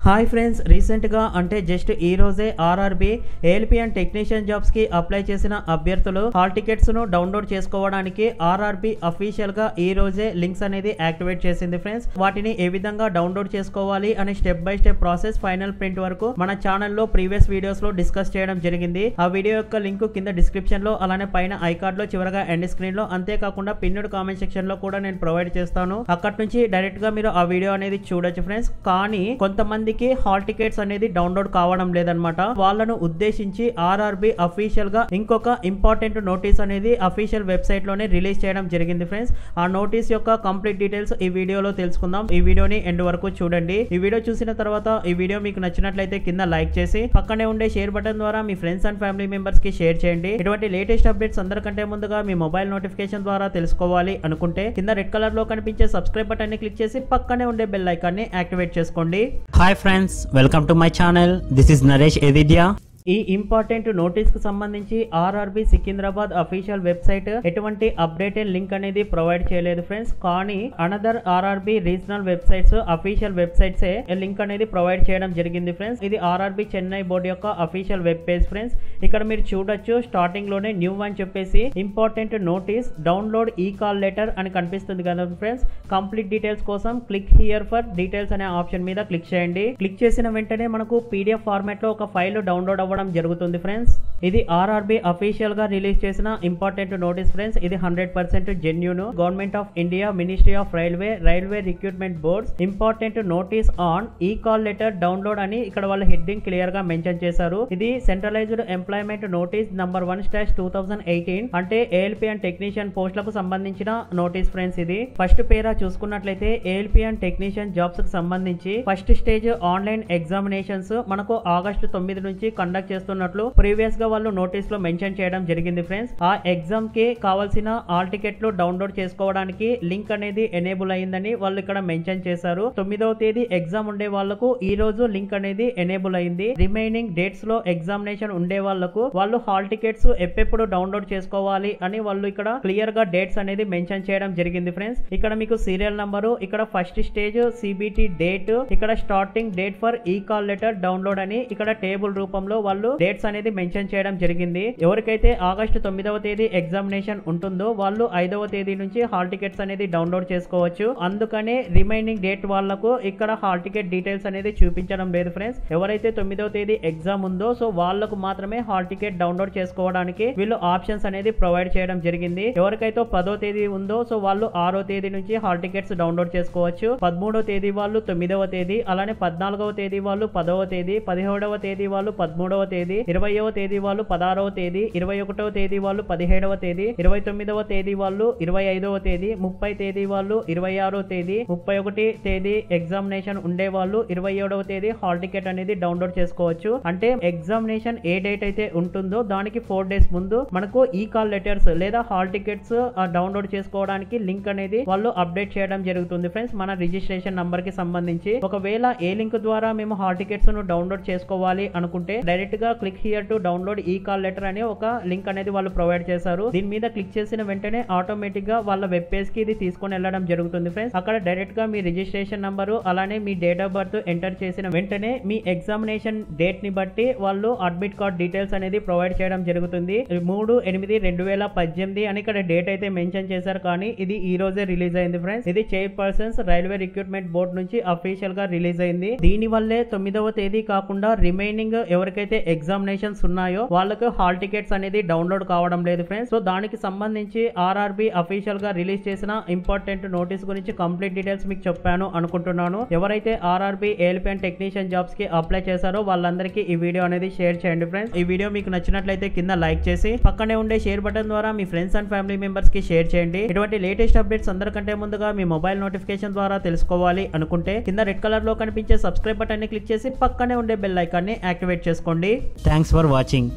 Hi friends, రీసెంట్గా అంటే just ఈ రోజే RRB ALP and technician jobs కి అప్లై చేసిన అభ్యర్థులు హాల్ టికెట్స్ ను డౌన్లోడ్ చేసుకోవడానికి ఆర్ఆర్బీ అఫీషియల్ గా ఈ రోజే లింక్స్ అనేది యాక్టివేట్ చేసింది ఫ్రెండ్స్. వాటిని ఏ విధంగా డౌన్లోడ్ చేసుకోవాలి అనే step by step process final print వరకు మన ఛానల్లో ప్రీవియస్ వీడియోస్ లో డిస్కస్ చేయడం జరిగింది. ఆ వీడియో యొక్క లింక్ కింద డిస్క్రిప్షన్ లో అలానే పైన ఐకార్డ్ లో చివరగా ఎండ్ స్క్రీన్ లో అంతేకాకుండా పిన్నెడ్ కామెంట్ సెక్షన్ లో కూడా నేను ప్రొవైడ్ చేస్తాను. అక్కడ నుంచి డైరెక్ట్ గా మీరు ఆ వీడియో అనేది చూడొచ్చు ఫ్రెండ్స్. కానీ కొంతమంది హాల్ టికెట్స్ అనేది డౌన్లోడ్ కావడం లేదనమాట. వాళ్ళను ఉద్దేశించి ఆర్ఆర్బీ అఫీషియల్ గా ఇంకొక ఇంపార్టెంట్ నోటీస్ అనేది అఫీషియల్ వెబ్సైట్ లోనే రిలీజ్ చేయడం జరిగింది ఫ్రెండ్స్. ఆ నోటీస్ యొక్క కంప్లీట్ డీటెయిల్స్ ఈ వీడియోలో తెలుసుకుందాం. ఈ వీడియోని ఎండ్ వరకు చూడండి. ఈ వీడియో చూసిన తర్వాత ఈ వీడియో మీకు నచ్చినట్లయితే కింద లైక్ చేసి పక్కనే ఉండే షేర్ బటన్ ద్వారా మీ ఫ్రెండ్స్ అండ్ ఫ్యామిలీ మెంబర్స్ కి షేర్ చేయండి. ఇటువంటి లేటెస్ట్ అప్డేట్స్ అందరికంటే ముందుగా మీ మొబైల్ నోటిఫికేషన్ ద్వారా తెలుసుకోవాలి అనుకుంటే కింద రెడ్ కలర్ లో కనిపించే సబ్స్క్రైబ్ బటన్ ని క్లిక్ చేసి పక్కనే ఉండే బెల్ ఐకాన్ ని యాక్టివేట్ చేసుకోండి. Hi friends, welcome to my channel. This is Naresh ఎదిద్యా. ఈ ఇంపార్టెంట్ నోటీస్ కు సంబంధించి ఆర్ఆర్బీ సికింద్రాబాద్ అఫీషియల్ వెబ్సైట్ ఎటువంటి అప్డేటెడ్ లింక్ అనేది ప్రొవైడ్ చేయలేదు ఫ్రెండ్స్. కానీ another RRB regional websites official websites link అనేది ప్రొవైడ్ చేయడం జరిగింది ఫ్రెండ్స్. ఇది ఆర్ఆర్బీ చెన్నై బోర్డు యొక్క అఫీషియల్ వెబ్ పేజ్ ఫ్రెండ్స్. ఇక్కడ మీరు చూడొచ్చు, స్టార్టింగ్ లోనే న్యూ అని చెప్పేసి ఇంపార్టెంట్ నోటీస్ డౌన్లోడ్ ఈ కాల్ లెటర్ అని కనిపిస్తుంది కదా ఫ్రెండ్స్. కంప్లీట్ డీటెయిల్స్ కోసం క్లిక్ హియర్ ఫర్ డీటెయిల్స్ అనే ఆప్షన్ మీద క్లిక్ చేయండి. క్లిక్ చేసిన వెంటనే మనకు పీడిఎఫ్ ఫార్మాట్ లో ఒక ఫైల్ డౌన్లోడ్ అవ్వడం జరుగుతుంది ఫ్రెండ్స్. ఇది ఆర్ఆర్బీ అఫీషియల్ గా రిలీజ్ చేసిన ఇంపార్టెంట్ నోటీస్ ఫ్రెండ్స్. ఇది 100% genuine. Government of India, ministry of railway recruitment boards important notice on ఈ కాల్ లెటర్ డౌన్లోడ్ అని ఇక్కడ వాళ్ళ హెడ్డింగ్ క్లియర్ గా మెన్షన్ చేశారు. ఇది సెంట్రలైజ్డ్ ఎంప్లాయ్మెంట్ నోటీస్ నంబర్ 1/2018 అంటే ఏఎల్పీ అండ్ టెక్నీషియన్ పోస్టులకు సంబంధించిన నోటీస్ ఫ్రెండ్స్. ఇది ఫస్ట్ పేరా చూసుకున్నట్లయితే ఏఎల్పీ అండ్ టెక్నీషియన్ జాబ్స్ కు సంబంధించి ఫస్ట్ స్టేజ్ ఆన్లైన్ ఎగ్జామినేషన్స్ మనకు ఆగస్టు 9 నుంచి కండక్ట్ చేస్తున్నట్లు ప్రీవియస్ గా వాళ్ళు నోటీస్ లో మెన్షన్ చేయడం జరిగింది ఫ్రెండ్స్. ఆ ఎగ్జామ్ కి కావాల్సిన ఆల్ టికెట్లు డౌన్లోడ్ చేసుకోవడానికి లింక్ అనేది ఎనేబుల్ అయిందని వాళ్ళు ఇక్కడ మెన్షన్ చేశారు. 9వ తేదీ ఎగ్జామ్ ఉండే వాళ్లకు ఈ రోజు లింక్ అనేది ఎనేబుల్ అయింది. రిమైనింగ్ డేట్స్ లో ఎగ్జామినేషన్ ఉండే వాళ్లకు వాళ్ళు హాల్ టికెట్స్ ఎప్పుడు డౌన్లోడ్ చేసుకోవాలి అని వాళ్ళు ఇక్కడ క్లియర్ గా డేట్స్ అనేది మెన్షన్ చేయడం జరిగింది ఫ్రెండ్స్. ఇక్కడ మీకు సీరియల్ నంబరు, ఇక్కడ ఫస్ట్ స్టేజ్ సిబిటి డేట్, ఇక్కడ స్టార్టింగ్ డేట్ ఫర్ ఈ కాల్ లెటర్ డౌన్లోడ్ అని ఇక్కడ టేబుల్ రూపంలో వాళ్ళు డేట్స్ అనేది మెన్షన్ చేయడం జరిగింది. ఎవరికైతే ఆగస్టు 9వ తేదీ ఎగ్జామినేషన్ ఉంటుందో వాళ్ళు 5వ తేదీ నుంచి హాల్ టికెట్స్ అనేది డౌన్లోడ్ చేసుకోవచ్చు. అందుకనే రిమైనింగ్ డేట్ వాళ్లకు ఇక్కడ హాల్ టికెట్ డీటెయిల్స్ అనేది చూపించడం లేదు ఫ్రెండ్స్. ఎవరైతే 9వ తేదీ ఎగ్జామ్ ఉందో సో వాళ్లకు మాత్రమే హాల్ టికెట్ డౌన్లోడ్ చేసుకోవడానికి వీళ్ళు ఆప్షన్స్ అనేది ప్రొవైడ్ చేయడం జరిగింది. ఎవరికైతే 10వ తేదీ ఉందో సో వాళ్ళు 6వ తేదీ నుంచి హాల్ టికెట్స్ డౌన్లోడ్ చేసుకోవచ్చు. 13వ తేదీ వాళ్ళు 9వ తేదీ, అలానే 14వ తేదీ వాళ్ళు 10వ తేదీ, 17వ తేదీ వాళ్ళు 13వ తేదీ, 20వ తేదీ వాళ్ళు 16వ తేదీ, 21వ తేదీ వాళ్ళు 17వ తేదీ, 29వ తేదీ వాళ్ళు 25వ తేదీ, 30 తేదీ వాళ్ళు 26వ తేదీ, 31 తేదీ ఎగ్జామినేషన్ ఉండే వాళ్ళు 27వ తేదీ హాల్ టికెట్ అనేది డౌన్లోడ్ చేసుకోవచ్చు. అంటే ఎగ్జామినేషన్ ఏ డేట్ అయితే ఉంటుందో దానికి 4 డేస్ ముందు మనకు ఈ కాల్ లెటర్స్ లేదా హాల్ టికెట్స్ డౌన్లోడ్ చేసుకోవడానికి లింక్ అనేది వాళ్ళు అప్డేట్ చేయడం జరుగుతుంది ఫ్రెండ్స్. మన రిజిస్ట్రేషన్ నంబర్ కి సంబంధించి ఒకవేళ ఏ లింక్ ద్వారా మేము హాల్ టికెట్స్ ను డౌన్లోడ్ చేసుకోవాలి అనుకుంటే డైరెక్ట్ గా క్లిక్ హియర్ టు డౌన్లోడ్ ఈ కాల్ లెటర్ అనే ఒక లింక్ అనేది వాళ్ళు ప్రొవైడ్ చేశారు. దీని మీద క్లిక్ చేసిన వెంటనే ఆటోమేటిక్ గా వాళ్ళ వెబ్ పేజ్ కి ఇది తీసుకొని వెళ్ళడం జరుగుతుంది ఫ్రెండ్స్. అక్కడ డైరెక్ట్ గా మీ రిజిస్ట్రేషన్ నంబరు అలానే మీ డేట్ ఆఫ్ బర్త్ ఎంటర్ చేసిన వెంటనే మీ ఎగ్జామినేషన్ డేట్ ని బట్టి వాళ్ళు అడ్మిట్ కార్డ్ డీటెయిల్స్ అనేది ప్రొవైడ్ చేయడం జరుగుతుంది. 3/8/2018 అని ఇక్కడ డేట్ అయితే మెన్షన్ చేశారు, కానీ ఇది ఈ రోజే రిలీజ్ అయింది ఫ్రెండ్స్. ఇది చైర్పర్సన్స్ రైల్వే రిక్రూట్మెంట్ బోర్డు నుంచి అఫీషియల్ గా రిలీజ్ అయింది. దీని వల్లే 9వ తేదీ కాకుండా రిమైనింగ్ ఎవరికైతే ఎగ్జామినేషన్స్ ఉన్నాయో వాళ్ళకు హాల్ టికెట్స్ అనేది డౌన్లోడ్ కావడం లేదు ఫ్రెండ్స్. సో దానికి సంబంధించి ఆర్ఆర్బీ అఫీషియల్ గా రిలీజ్ చేసిన ఇంపార్టెంట్ నోటీస్ గురించి కంప్లీట్ డీటెయిల్స్ మీకు చెప్పాను అనుకుంటున్నాను. ఎవరైతే RRB ALP and technician jobs కి అప్లై చేశారో వాళ్ళందరికీ ఈ వీడియో అనేది షేర్ చేయండి ఫ్రెండ్స్. ఈ వీడియో మీకు నచ్చినట్లయితే కింద లైక్ చేసి పక్కనే ఉండే షేర్ బటన్ ద్వారా మీ ఫ్రెండ్స్ అండ్ ఫ్యామిలీ మెంబర్స్ కి షేర్ చేయండి. ఇటువంటి లేటెస్ట్ అప్డేట్స్ అందరికంటే ముందుగా మీ మొబైల్ నోటిఫికేషన్ ద్వారా తెలుసుకోవాలి అనుకుంటే కింద రెడ్ కలర్ లో కనిపించే సబ్స్క్రైబ్ బటన్ ని క్లిక్ చేసి పక్కనే ఉండే బెల్ ఐకాన్ ని యాక్టివేట్ చేసుకోండి. Thanks for watching.